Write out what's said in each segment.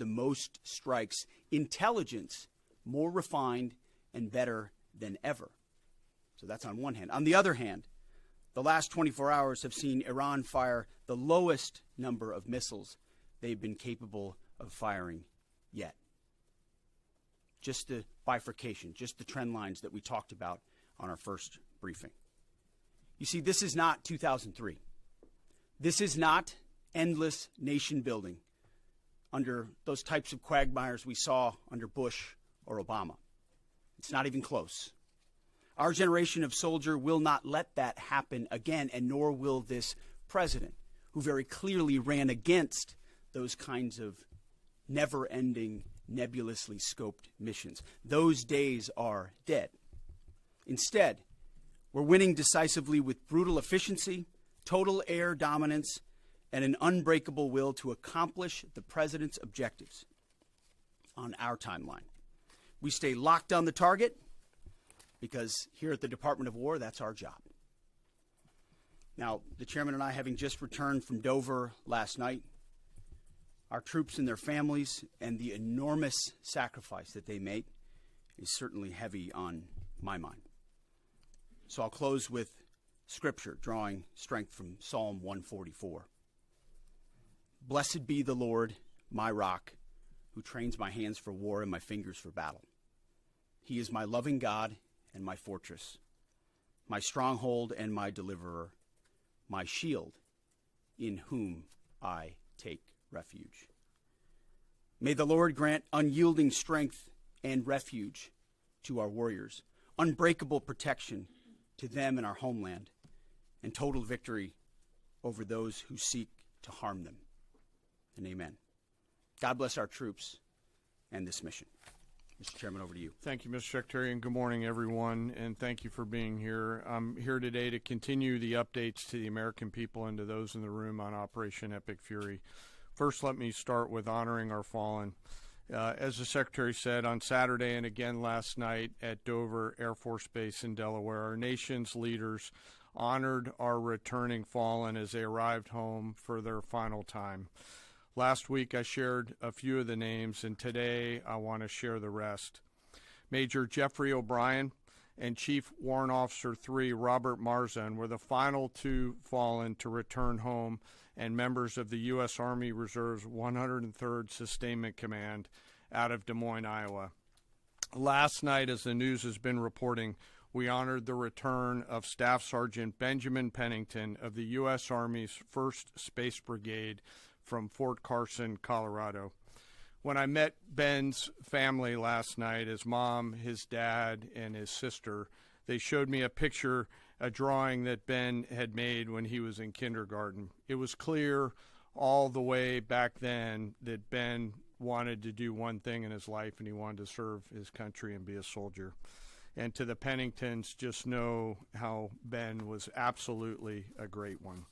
the most strikes, intelligence more refined and better than ever. So that's on one hand. On the other hand, the last 24 hours have seen Iran fire the lowest number of missiles they've been capable of firing yet. Just the bifurcation, just the trend lines that we talked about on our first briefing. You see, this is not 2003. This is not endless nation building under those types of quagmires we saw under Bush or Obama. It's not even close. Our generation of soldier will not let that happen again, and nor will this president, who very clearly ran against those kinds of never-ending, nebulously scoped missions. Those days are dead. Instead, we're winning decisively with brutal efficiency, total air dominance, and an unbreakable will to accomplish the president's objectives on our timeline. We stay locked on the target because here at the Department of War, that's our job. Now, the chairman and I, having just returned from Dover last night, our troops and their families and the enormous sacrifice that they make is certainly heavy on my mind. So I'll close with scripture, drawing strength from Psalm 144. Blessed be the Lord, my rock, who trains my hands for war and my fingers for battle. He is my loving God and my fortress, my stronghold and my deliverer, my shield, in whom I take refuge. May the Lord grant unyielding strength and refuge to our warriors, unbreakable protection to them and our homeland, and total victory over those who seek to harm them. And amen. God bless our troops and this mission. Mr. Chairman, over to you. Thank you, Mr. Secretary, and good morning, everyone, and thank you for being here. I'm here today to continue the updates to the American people and to those in the room on Operation Epic Fury. First, let me start with honoring our fallen. As the Secretary said, on Saturday and again last night at Dover Air Force Base in Delaware, our nation's leaders honored our returning fallen as they arrived home for their final time. Last week, I shared a few of the names, and today I want to share the rest. Major Jeffrey O'Brien and Chief Warrant Officer 3 Robert Marzan were the final two fallen to return home and members of the U.S. Army Reserve's 103rd Sustainment Command out of Des Moines, Iowa. Last night, as the news has been reporting, we honored the return of Staff Sergeant Benjamin Pennington of the U.S. Army's 1st Space Brigade from Fort Carson, Colorado. When I met Ben's family last night, his mom, his dad, and his sister, they showed me a picture, a drawing that Ben had made when he was in kindergarten. It was clear all the way back then that Ben wanted to do one thing in his life, and he wanted to serve his country and be a soldier. And to the Penningtons, just know how Ben was absolutely a great one.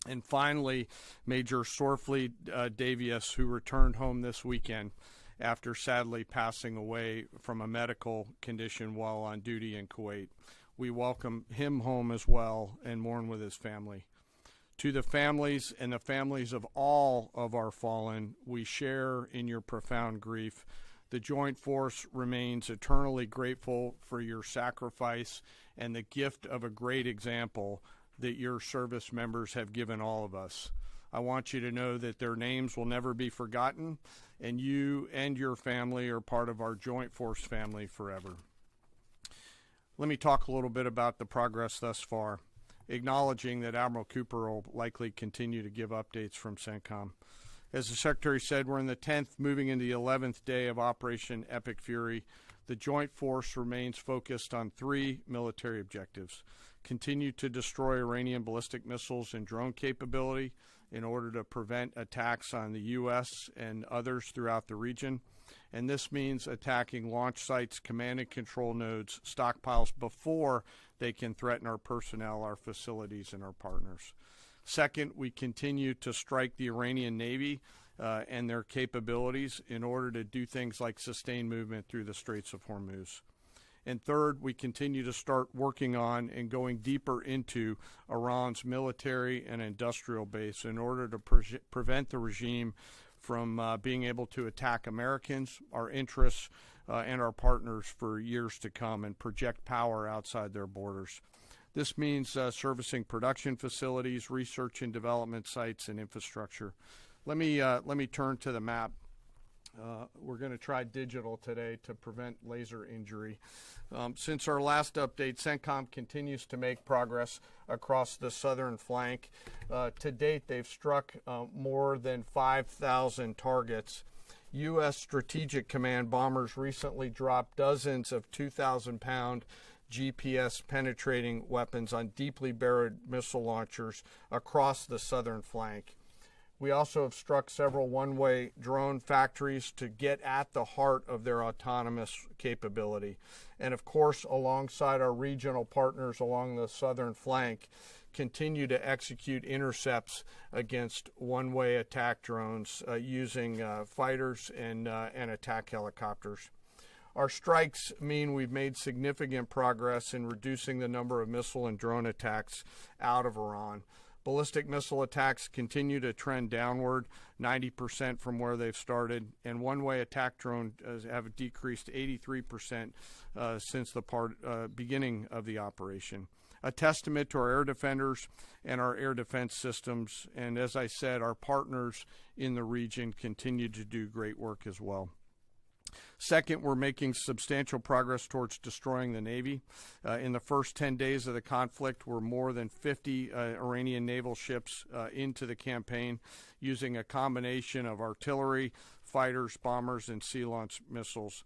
And finally, Major Sorfleet Davies, who returned home this weekend after sadly passing away from a medical condition while on duty in Kuwait. We welcome him home as well and mourn with his family. To the families and the families of all of our fallen, we share in your profound grief. The Joint Force remains eternally grateful for your sacrifice and the gift of a great example that your service members have given all of us. I want you to know that their names will never be forgotten, and you and your family are part of our Joint Force family forever. Let me talk a little bit about the progress thus far, acknowledging that Admiral Cooper will likely continue to give updates from CENTCOM. As the Secretary said, we're in the 10th, moving into the 11th day of Operation Epic Fury. The Joint Force remains focused on 3 military objectives. Continue to destroy Iranian ballistic missiles and drone capability in order to prevent attacks on the U.S. and others throughout the region. And this means attacking launch sites, command and control nodes, stockpiles before they can threaten our personnel, our facilities, and our partners. Second, we continue to strike the Iranian Navy and their capabilities in order to do things like sustain movement through the Straits of Hormuz. And third, we continue to start working on and going deeper into Iran's military and industrial base in order to prevent the regime from being able to attack Americans, our interests, and our partners for years to come and project power outside their borders. This means servicing production facilities, research and development sites, and infrastructure. Let me turn to the map. We're going to try digital today to prevent laser injury. Since our last update, CENTCOM continues to make progress across the southern flank. To date, they've struck more than 5,000 targets. U.S. Strategic Command bombers recently dropped dozens of 2,000-pound GPS penetrating weapons on deeply buried missile launchers across the southern flank. We also have struck several one-way drone factories to get at the heart of their autonomous capability. And of course, alongside our regional partners along the southern flank, continue to execute intercepts against one-way attack drones using fighters and attack helicopters. Our strikes mean we've made significant progress in reducing the number of missile and drone attacks out of Iran. Ballistic missile attacks continue to trend downward, 90% from where they've started, and one-way attack drones have decreased 83% since the beginning of the operation. A testament to our air defenders and our air defense systems, and as I said, our partners in the region continue to do great work as well. Second, we're making substantial progress towards destroying the Navy. In the first 10 days of the conflict, we're more than 50 Iranian naval ships into the campaign using a combination of artillery, fighters, bombers, and sea-launched missiles.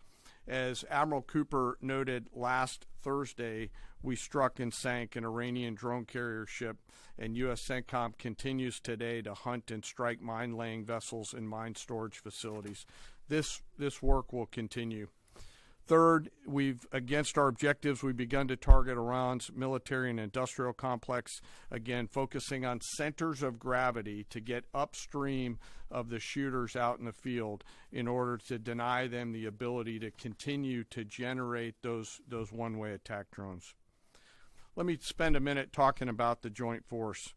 As Admiral Cooper noted last Thursday, we struck and sank an Iranian drone carrier ship, and U.S. CENTCOM continues today to hunt and strike mine-laying vessels and mine storage facilities. This work will continue. Third, against our objectives, we've begun to target Iran's military and industrial complex, again, focusing on centers of gravity to get upstream of the shooters out in the field in order to deny them the ability to continue to generate those one-way attack drones. Let me spend a minute talking about the joint force.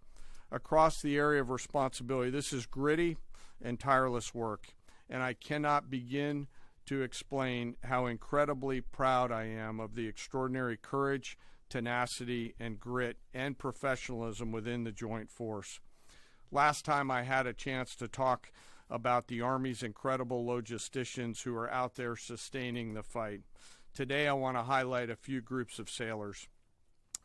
Across the area of responsibility, this is gritty and tireless work, and I cannot begin to explain how incredibly proud I am of the extraordinary courage, tenacity, and grit and professionalism within the joint force. Last time I had a chance to talk about the Army's incredible logisticians who are out there sustaining the fight. Today I want to highlight a few groups of sailors.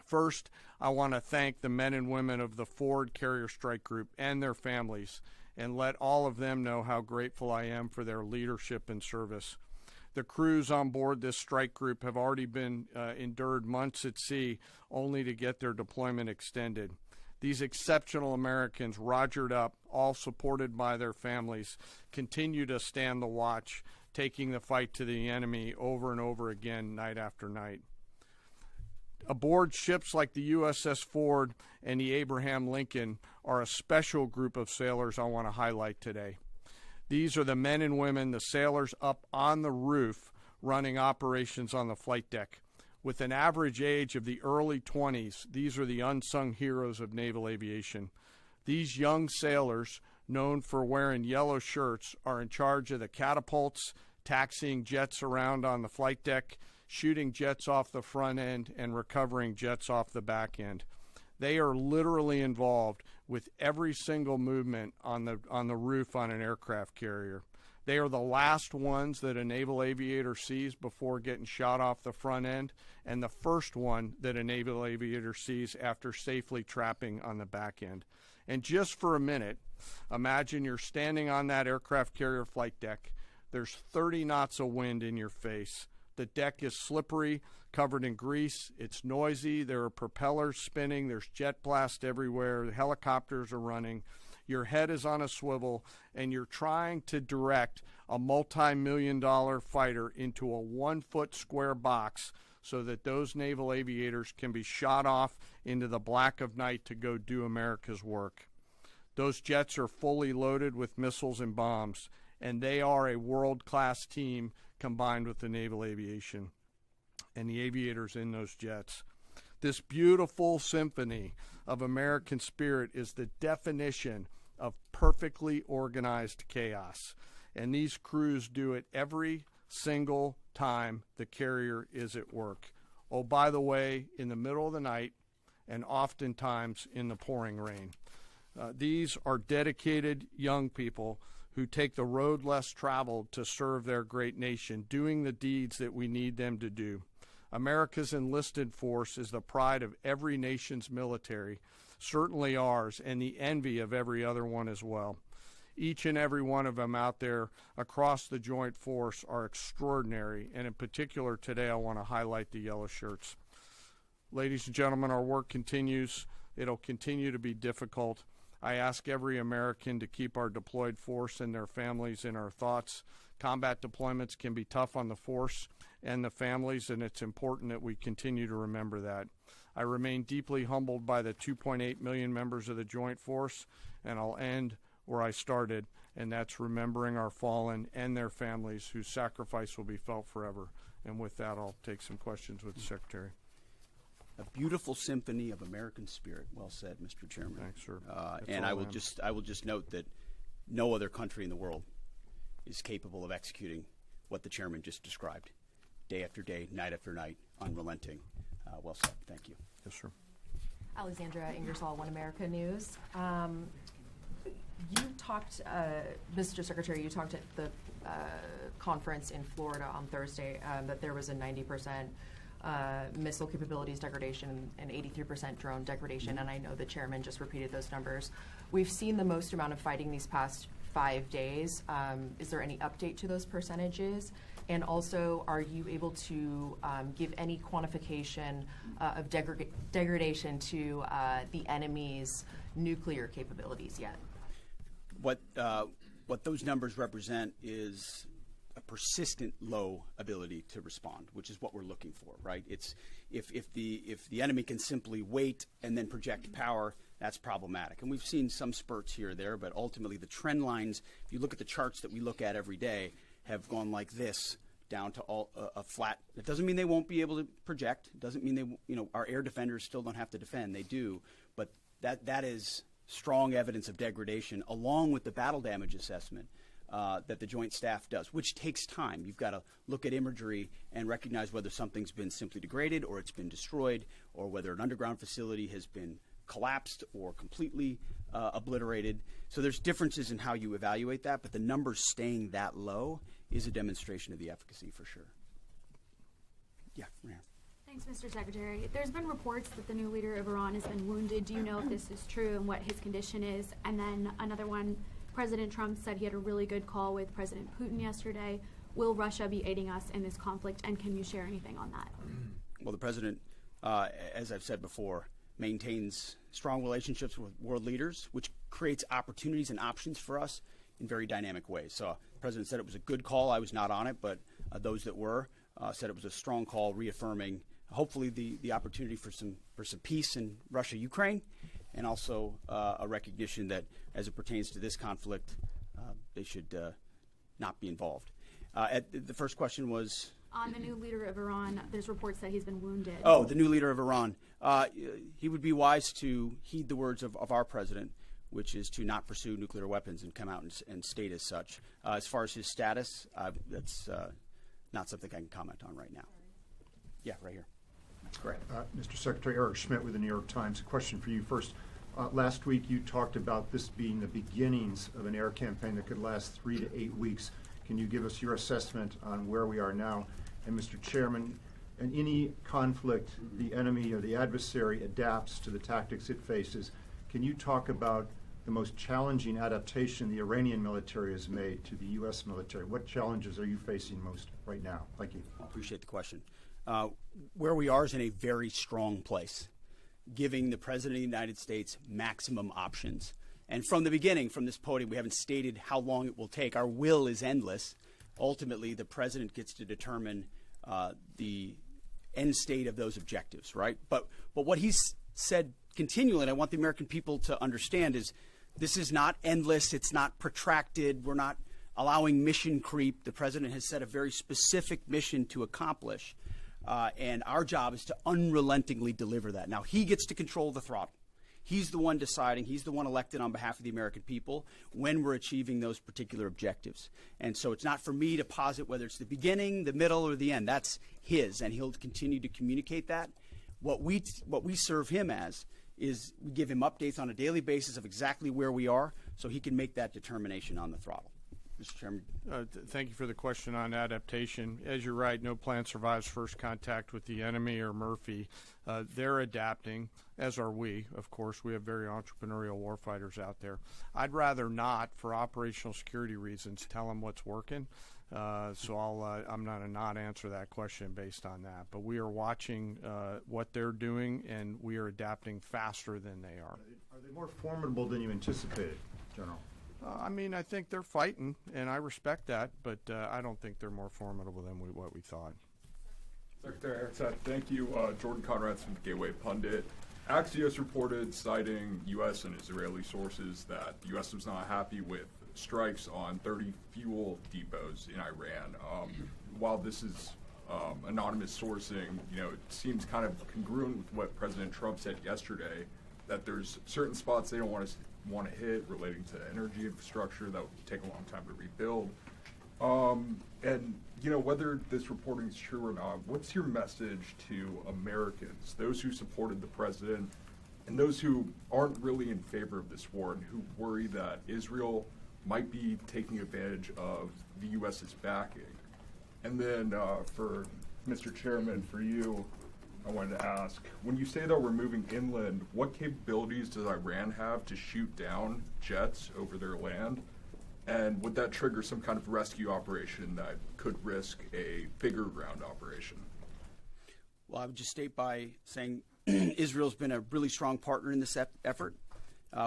First, I want to thank the men and women of the Ford Carrier Strike Group and their families, and let all of them know how grateful I am for their leadership and service. The crews on board this strike group have already been endured months at sea only to get their deployment extended. These exceptional Americans, rogered up, all supported by their families, continue to stand the watch, taking the fight to the enemy over and over again, night after night. Aboard ships like the USS Ford and the Abraham Lincoln are a special group of sailors I want to highlight today. These are the men and women, the sailors up on the roof running operations on the flight deck. With an average age of the early 20s, these are the unsung heroes of naval aviation. These young sailors, known for wearing yellow shirts, are in charge of the catapults, taxiing jets around on the flight deck, shooting jets off the front end, and recovering jets off the back end. They are literally involved with every single movement on the roof on an aircraft carrier. They are the last ones that a naval aviator sees before getting shot off the front end, and the first one that a naval aviator sees after safely trapping on the back end. And just for a minute, imagine you're standing on that aircraft carrier flight deck. There's 30 knots of wind in your face. The deck is slippery, covered in grease. It's noisy. There are propellers spinning. There's jet blast everywhere. The helicopters are running. Your head is on a swivel, and you're trying to direct a multi-million-dollar fighter into a 1-foot square box so that those naval aviators can be shot off into the black of night to go do America's work. Those jets are fully loaded with missiles and bombs, and they are a world-class team combined with the naval aviation and the aviators in those jets. This beautiful symphony of American spirit is the definition of perfectly organized chaos. And these crews do it every single time the carrier is at work. Oh, by the way, in the middle of the night and oftentimes in the pouring rain. These are dedicated young people who take the road less traveled to serve their great nation, doing the deeds that we need them to do. America's enlisted force is the pride of every nation's military, certainly ours, and the envy of every other one as well. Each and every one of them out there across the joint force are extraordinary, and in particular today I want to highlight the yellow shirts. Ladies and gentlemen, our work continues. It'll continue to be difficult. I ask every American to keep our deployed force and their families in our thoughts. Combat deployments can be tough on the force and the families, and it's important that we continue to remember that. I remain deeply humbled by the 2.8 million members of the Joint Force, and I'll end where I started, and that's remembering our fallen and their families whose sacrifice will be felt forever. And with that, I'll take some questions with the Secretary. A beautiful symphony of American spirit. Well said, Mr. Chairman. Thanks, sir. And I will just note that no other country in the world is capable of executing what the chairman just described, day after day, night after night, unrelenting. Well said. Thank you. Yes, sir. Alexandra Ingersoll, One America News. You talked, Mr. Secretary, you talked at the conference in Florida on Thursday that there was a 90% missile capabilities degradation and 83% drone degradation, and I know the chairman just repeated those numbers. We've seen the most amount of fighting these past 5 days. Is there any update to those percentages? And also, are you able to give any quantification of degradation to the enemy's nuclear capabilities yet? What those numbers represent is a persistent low ability to respond, which is what we're looking for, right? It's if the enemy can simply wait and then project power, that's problematic. And we've seen some spurts here or there, but ultimately the trend lines, if you look at the charts that we look at every day, have gone like this down to a flat. It doesn't mean they won't be able to project. It doesn't mean our air defenders still don't have to defend. They do, but that is strong evidence of degradation, along with the battle damage assessment that the Joint Staff does, which takes time. You've got to look at imagery and recognize whether something's been simply degraded or it's been destroyed, or whether an underground facility has been collapsed or completely obliterated. So there's differences in how you evaluate that, but the numbers staying that low is a demonstration of the efficacy for sure. Yeah, Ryan. Thanks, Mr. Secretary. There's been reports that the new leader of Iran has been wounded. Do you know if this is true and what his condition is? And then another one, President Trump said he had a really good call with President Putin yesterday. Will Russia be aiding us in this conflict, and can you share anything on that? Well, the president, as I've said before, maintains strong relationships with world leaders, which creates opportunities and options for us in very dynamic ways. So the president said it was a good call. I was not on it, but those that were said it was a strong call, reaffirming hopefully the opportunity for some peace in Russia, Ukraine, and also a recognition that as it pertains to this conflict, they should not be involved. The first question was? On the new leader of Iran, there's reports that he's been wounded. Oh, the new leader of Iran. He would be wise to heed the words of our president, which is to not pursue nuclear weapons and come out and state as such. As far as his status, that's not something I can comment on right now. Yeah, right here. That's correct. Mr. Secretary, Eric Schmidt with the New York Times. A question for you first. Last week you talked about this being the beginnings of an air campaign that could last 3 to 8 weeks. Can you give us your assessment on where we are now? And Mr. Chairman, in any conflict, the enemy or the adversary adapts to the tactics it faces. Can you talk about the most challenging adaptation the Iranian military has made to the U.S. military? What challenges are you facing most right now? Thank you. I appreciate the question. Where we are is in a very strong place, giving the President of the United States maximum options. And from the beginning, from this podium, we haven't stated how long it will take. Our will is endless. Ultimately, the President gets to determine the end state of those objectives, right? But what he's said continually, and I want the American people to understand, is this is not endless. It's not protracted. We're not allowing mission creep. The President has set a very specific mission to accomplish. And our job is to unrelentingly deliver that. Now, he gets to control the throttle. He's the one deciding, he's the one elected on behalf of the American people when we're achieving those particular objectives. And so it's not for me to posit whether it's the beginning, the middle, or the end. That's his, and he'll continue to communicate that. What we serve him as is we give him updates on a daily basis of exactly where we are so he can make that determination on the throttle. Mr. Chairman. Thank you for the question on adaptation. As you're right, no plan survives first contact with the enemy or Murphy. They're adapting, as are we. Of course, we have very entrepreneurial warfighters out there. I'd rather not, for operational security reasons, tell them what's working. So I'm going to not answer that question based on that. But we are watching what they're doing, and we are adapting faster than they are. Are they more formidable than you anticipated, General? I mean, I think they're fighting, and I respect that, but I don't think they're more formidable than what we thought. Secretary Hegseth, thank you. Jordan Conrad's from the Gateway Pundit. Axios reported, citing U.S. and Israeli sources, that the U.S. was not happy with strikes on 30 fuel depots in Iran. While this is anonymous sourcing, it seems kind of congruent with what President Trump said yesterday, that there's certain spots they don't want to hit relating to energy infrastructure that would take a long time to rebuild. And whether this reporting is true or not, what's your message to Americans, those who supported the president and those who aren't really in favor of this war and who worry that Israel might be taking advantage of the U.S.'s backing? And then for Mr. Chairman, for you, I wanted to ask, when you say that we're moving inland, what capabilities does Iran have to shoot down jets over their land? And would that trigger some kind of rescue operation that could risk a bigger ground operation? Well, I would just state by saying Israel's been a really strong partner in this effort.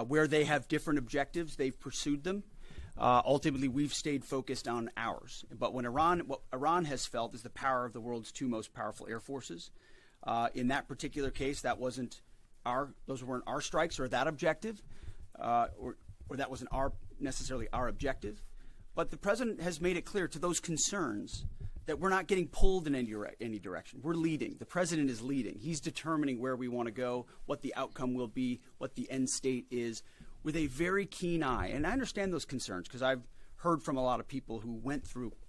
Where they have different objectives, they've pursued them. Ultimately, we've stayed focused on ours. But what Iran has felt is the power of the world's two most powerful air forces. In that particular case, those weren't our strikes or that objective, or that wasn't necessarily our objective. But the president has made it clear to those concerns that we're not getting pulled in any direction. We're leading. The president is leading. He's determining where we want to go, what the outcome will be, what the end state is, with a very keen eye. And I understand those concerns because I've heard from a lot of people who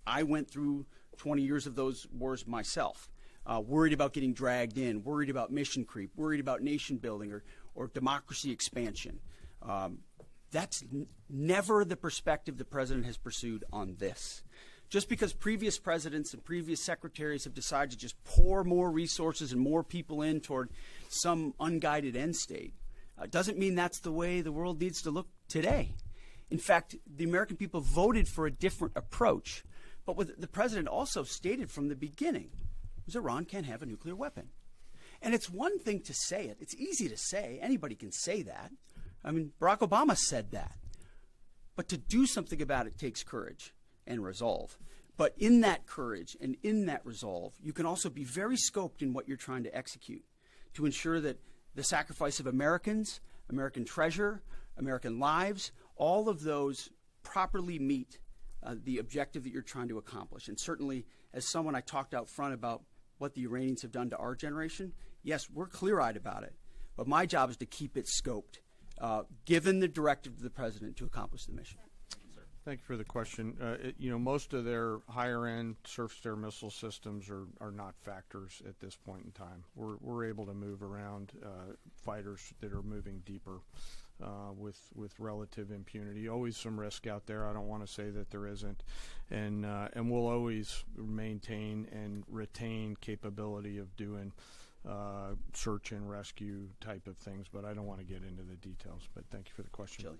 I went through 20 years of those wars myself. Worried about getting dragged in, worried about mission creep, worried about nation building or democracy expansion. That's never the perspective the president has pursued on this. Just because previous presidents and previous secretaries have decided to just pour more resources and more people in toward some unguided end state doesn't mean that's the way the world needs to look today. In fact, the American people voted for a different approach. But what the president also stated from the beginning was Iran can't have a nuclear weapon. And it's one thing to say it. It's easy to say. Anybody can say that. I mean, Barack Obama said that. But to do something about it takes courage and resolve. But in that courage and in that resolve, you can also be very scoped in what you're trying to execute to ensure that the sacrifice of Americans, American treasure, American lives, all of those properly meet the objective that you're trying to accomplish. And certainly, as someone I talked out front about what the Iranians have done to our generation, yes, we're clear-eyed about it. But my job is to keep it scoped, given the directive of the president to accomplish the mission. Thank you for the question. Most of their higher-end surface-to-air missile systems are not factors at this point in time. We're able to move around fighters that are moving deeper with relative impunity. Always some risk out there. I don't want to say that there isn't, and we'll always maintain and retain capability of doing search and rescue type of things. But I don't want to get into the details. But thank you for the question. Shelley.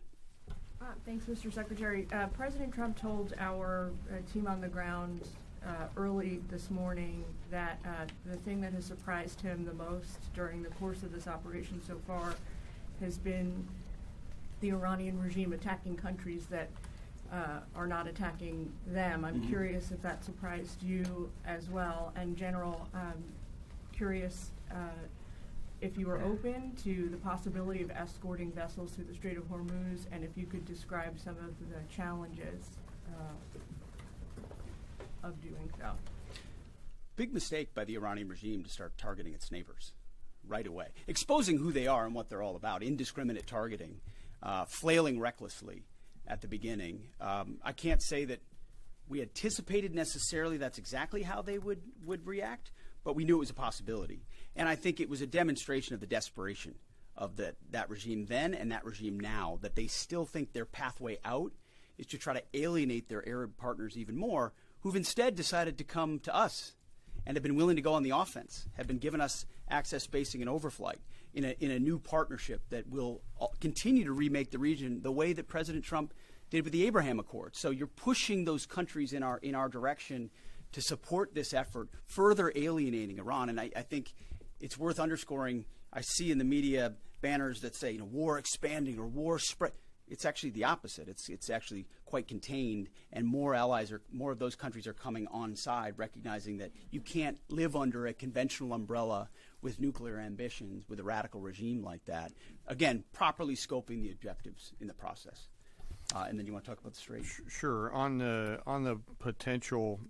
Thanks, Mr. Secretary. President Trump told our team on the ground early this morning that the thing that has surprised him the most during the course of this operation so far has been the Iranian regime attacking countries that are not attacking them. I'm curious if that surprised you as well. And General, curious if you were open to the possibility of escorting vessels through the Strait of Hormuz, and if you could describe some of the challenges of doing so. Big mistake by the Iranian regime to start targeting its neighbors. right away, exposing who they are and what they're all about, indiscriminate targeting, flailing recklessly at the beginning. I can't say that we anticipated necessarily that's exactly how they would react, but we knew it was a possibility. And I think it was a demonstration of the desperation of that regime then and that regime now, that they still think their pathway out is to try to alienate their Arab partners even more, who've instead decided to come to us and have been willing to go on the offense, have been giving us access, spacing, and overflight in a new partnership that will continue to remake the region the way that President Trump did with the Abraham Accords. So you're pushing those countries in our direction to support this effort, further alienating Iran. And I think it's worth underscoring. I see in the media banners that say, war expanding or war spread. It's actually the opposite. It's actually quite contained, and more of those countries are coming on side, recognizing that you can't live under a conventional umbrella with nuclear ambitions with a radical regime like that. Again, properly scoping the objectives in the process. And then you want to talk about the Strait? Sure. On the potential,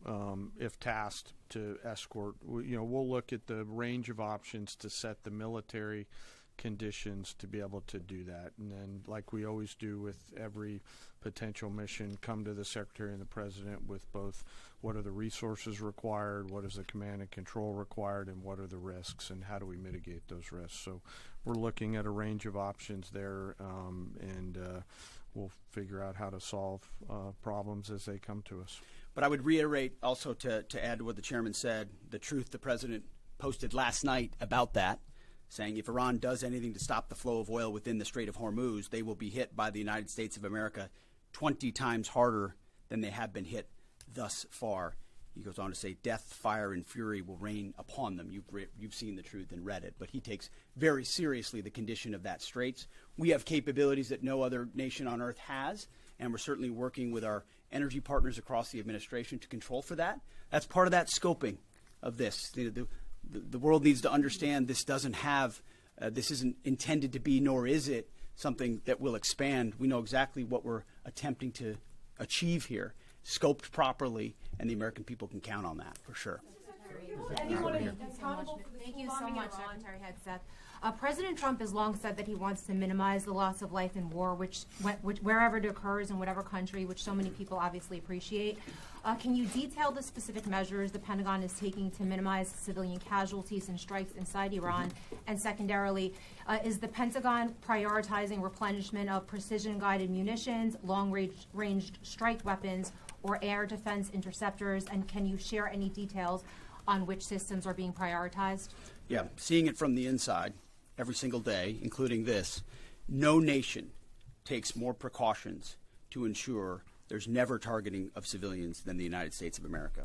if tasked to escort, we'll look at the range of options to set the military conditions to be able to do that. And then, like we always do with every potential mission, come to the Secretary and the President with both what are the resources required, what is the command and control required, and what are the risks, and how do we mitigate those risks. So we're looking at a range of options there, and we'll figure out how to solve problems as they come to us. But I would reiterate also to add to what the chairman said, the truth the President posted last night about that, saying if Iran does anything to stop the flow of oil within the Strait of Hormuz, they will be hit by the United States of America 20 times harder than they have been hit thus far. He goes on to say, death, fire, and fury will rain upon them. You've seen the truth and read it. But he takes very seriously the condition of that straits. We have capabilities that no other nation on earth has, and we're certainly working with our energy partners across the administration to control for that. That's part of that scoping of this. The world needs to understand this doesn't have, this isn't intended to be, nor is it something that will expand. We know exactly what we're attempting to achieve here, scoped properly, and the American people can count on that for sure. Thank you so much, Secretary Hegseth. President Trump has long said that he wants to minimize the loss of life in war, which wherever it occurs in whatever country, which so many people obviously appreciate. Can you detail the specific measures the Pentagon is taking to minimize civilian casualties and strikes inside Iran? And secondarily, is the Pentagon prioritizing replenishment of precision-guided munitions, long-range strike weapons, or air defense interceptors? And can you share any details on which systems are being prioritized? Yeah, seeing it from the inside every single day, including this, no nation takes more precautions to ensure there's never targeting of civilians than the United States of America.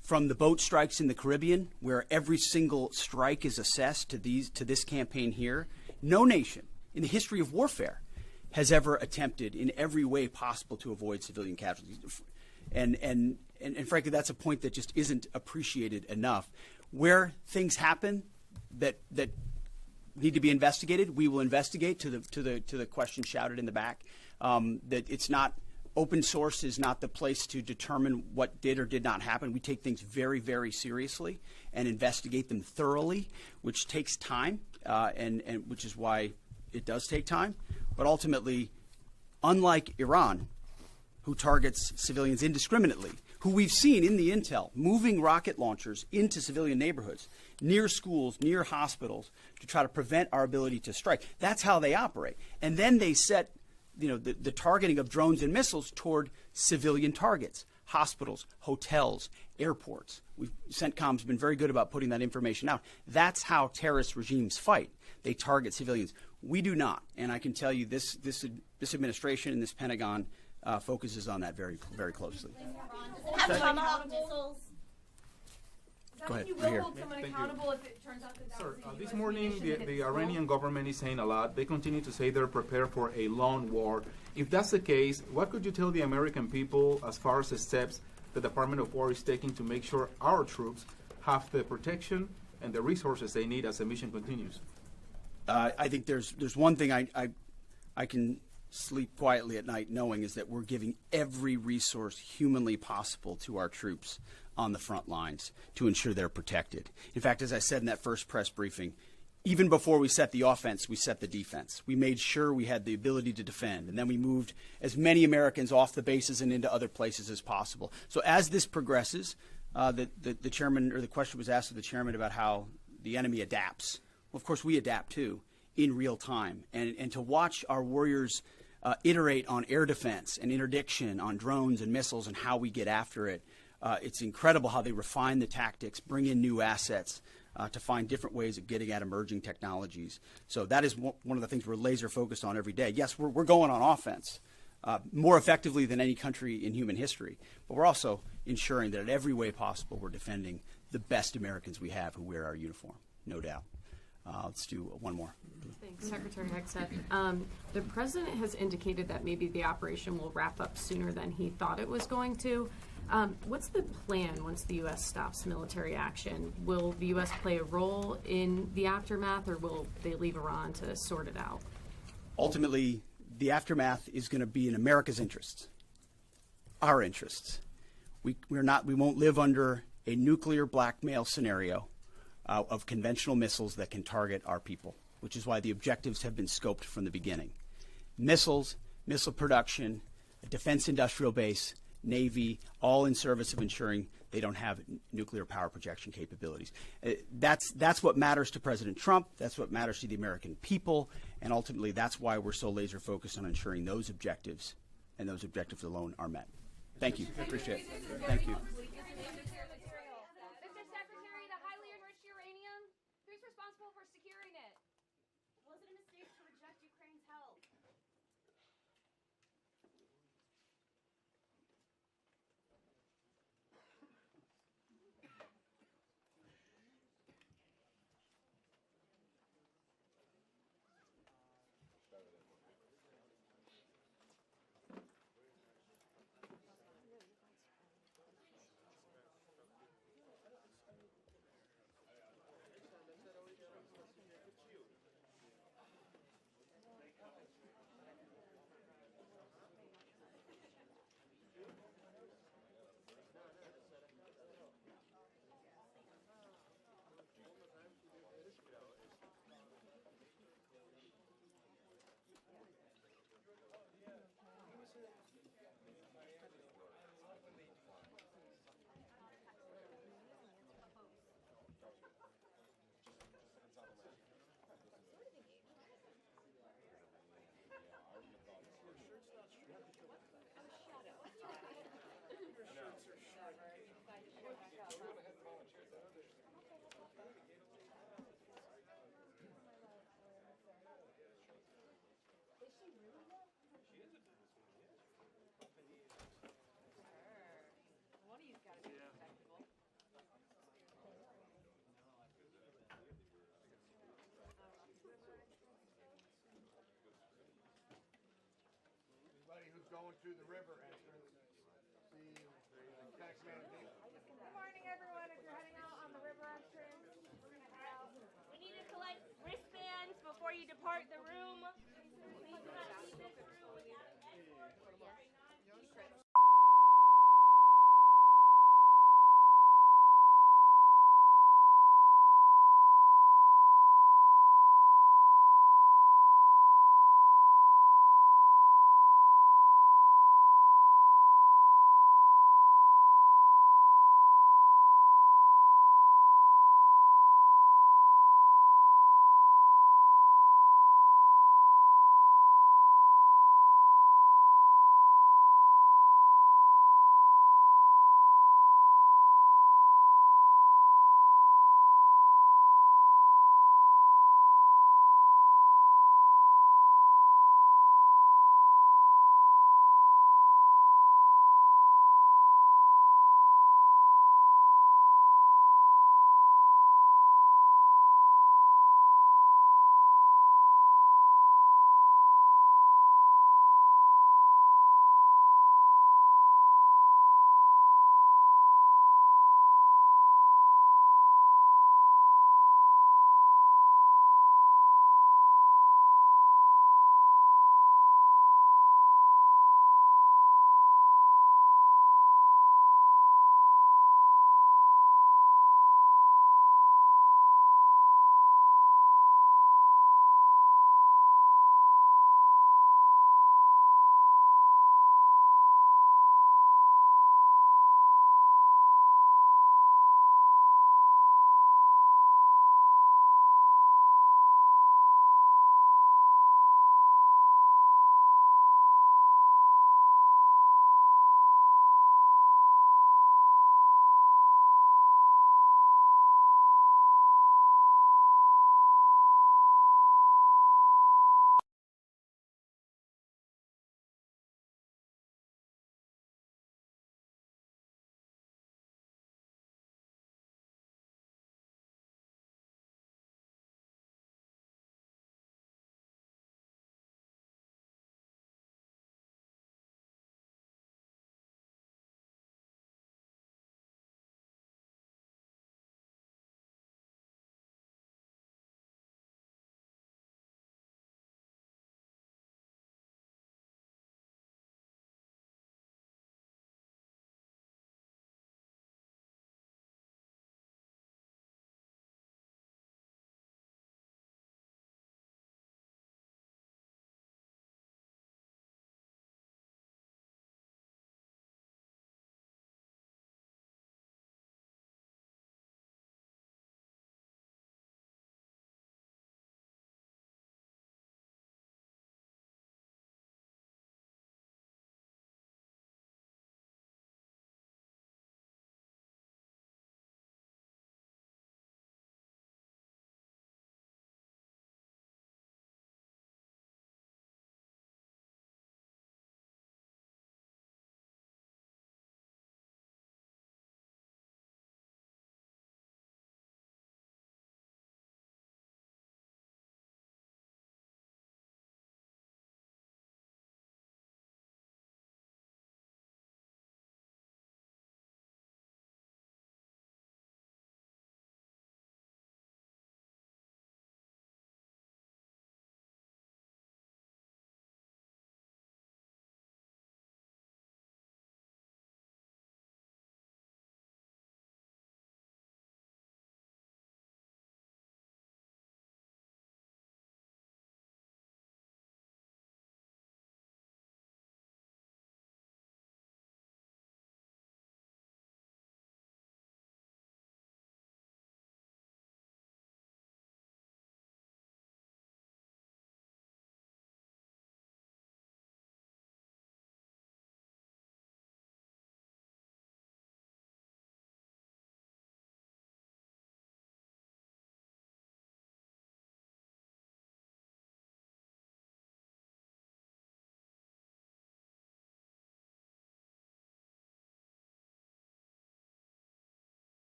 From the boat strikes in the Caribbean, where every single strike is assessed to this campaign here, no nation in the history of warfare has ever attempted in every way possible to avoid civilian casualties. And frankly, that's a point that just isn't appreciated enough. Where things happen that need to be investigated, we will investigate. To the question shouted in the back, that it's not open source is not the place to determine what did or did not happen. We take things very, very seriously and investigate them thoroughly, which takes time, and which is why it does take time. But ultimately, unlike Iran, who targets civilians indiscriminately, who we've seen in the intel moving rocket launchers into civilian neighborhoods, near schools, near hospitals, to try to prevent our ability to strike. That's how they operate. And then they set the targeting of drones and missiles toward civilian targets, hospitals, hotels, airports. CENTCOM's been very good about putting that information out. That's how terrorist regimes fight. They target civilians. We do not. And I can tell you this administration and this Pentagon focuses on that very, very closely. Go ahead. You will hold someone accountable if it turns out that Sir, this morning the Iranian government is saying a lot. They continue to say they're prepared for a long war. If that's the case, what could you tell the American people as far as the steps the Department of War is taking to make sure our troops have the protection and the resources they need as the mission continues? I think there's one thing I can sleep quietly at night knowing is that we're giving every resource humanly possible to our troops on the front lines to ensure they're protected. In fact, as I said in that first press briefing, even before we set the offense, we set the defense. We made sure we had the ability to defend, and then we moved as many Americans off the bases and into other places as possible. So as this progresses, the chairman, or the question was asked of the chairman about how the enemy adapts. Well, of course, we adapt too in real time, and to watch our warriors iterate on air defense and interdiction, on drones and missiles, and how we get after it. It's incredible how they refine the tactics, bring in new assets to find different ways of getting at emerging technologies. So that is one of the things we're laser focused on every day. Yes, we're going on offense more effectively than any country in human history, but we're also ensuring that in every way possible we're defending the best Americans we have who wear our uniform, no doubt. Let's do one more. Thanks, Secretary Hegseth. The president has indicated that maybe the operation will wrap up sooner than he thought it was going to. What's the plan once the U.S. stops military action? Will the U.S. play a role in the aftermath, or will they leave Iran to sort it out? Ultimately, the aftermath is going to be in America's interests, our interests. We won't live under a nuclear blackmail scenario of conventional missiles that can target our people, which is why the objectives have been scoped from the beginning. Missiles, missile production, a defense industrial base, Navy, all in service of ensuring they don't have nuclear power projection capabilities. That's what matters to President Trump. That's what matters to the American people. And ultimately, that's why we're so laser focused on ensuring those objectives and those objectives alone are met. Thank you. I appreciate it. Thank you. Mr. Secretary, the highly enriched uranium, who's responsible for securing it? Was it a mistake to reject Ukraine's help? Anybody who's going through the river entrance, see the tax man. Good morning, everyone. If you're heading out on the river entrance, we need to collect wristbands before you depart the room.